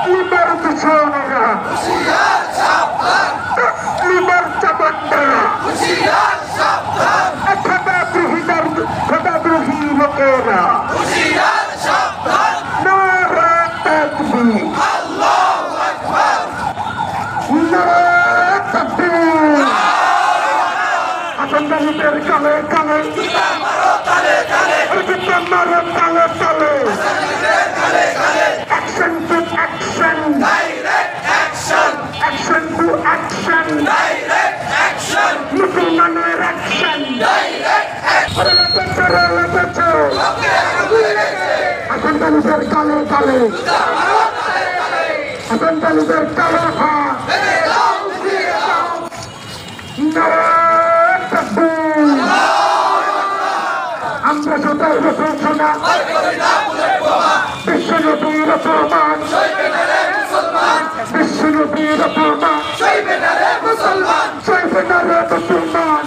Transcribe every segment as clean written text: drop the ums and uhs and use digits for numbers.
লিবার পিছনেরা লিবার চাবন্ডারা খোদাদ্রোহী লোকেরা নারা তাকবীর নারা তাকবীর আতঙ্কবাদীদের কালে কালে জুতা মারো তালে তালে action to action direct action to action direct action মুসলমানের action direct action আতঙ্কবাদীদের কালে কালে জুতা মারো তালে তালে আতঙ্কবাদীদের কালে হাত ভেঙে দাও ঘুরিয়ে দাও নারা তাকবীর আমরা সদাই রসুলসোনা বিশ্বনবীর রসুলমান বিশ্বনবীর রসুলমান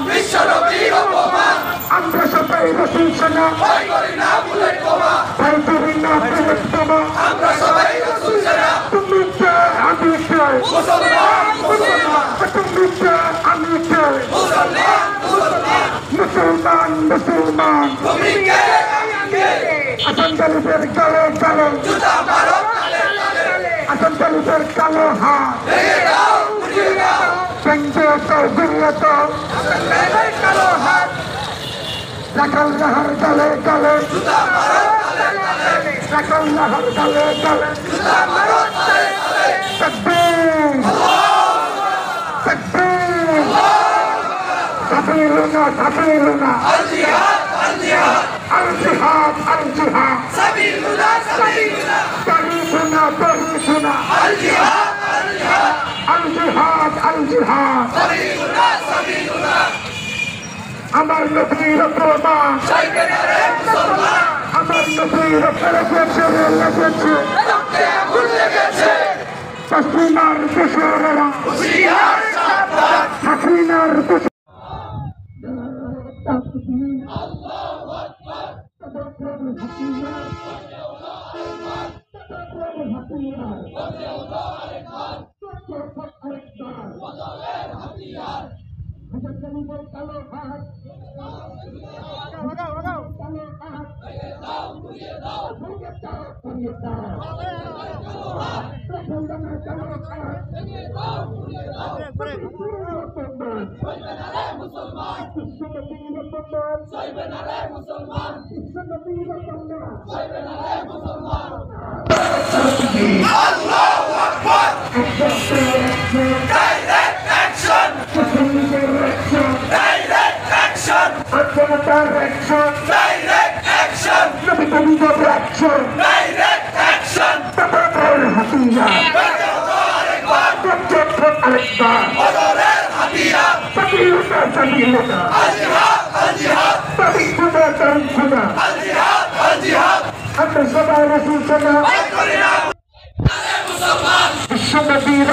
বিশ্বনবীর অপমান আমরা সদাই রসুলসোনা ভয় করি না বুলেট বোমা আমরা সবাই রসুলসোনা তুমি কে আমি কে মুসলমান তুমি কে আমি কে মুসলমান তুমি কে আমি কে আতঙ্কবাদীদের কালো কালো জুতা মারো তালে তালে আতঙ্কবাদীদের কালো হাত ভেঙে দাও ঘুরিয়ে দাও ভেঙে দাও ঘুরিয়ে দাও আতঙ্কবাদীদের কালো হাত রাখাল নাহার কালে কালে জুতা মারো তালে তালে রাখাল নাহার কালে কালে জুতা মারো তালে তালে তাকবীর তাকবীর সাবিলুনা আল জিহাদ সাবিলুনা তারিফুনা আল জিহাদ সাবিলুনা আমার নবীর প্রমাণ চাইবে না রে মুসলমান আমার নবীর লেগেছে রক্তে আগুন লেগেছে হাসিনার দোসরেরা হুঁশিয়ার সাবধান হাসিনার আল্লাহু আকবার direct action direct action direct action direct action বদরের হাতিয়ার আল জিহাদ আমরা সবাই রাসূল সাল্লাল্লাহু আলাইহি ওয়াসাল্লাম বিশ্বনবীর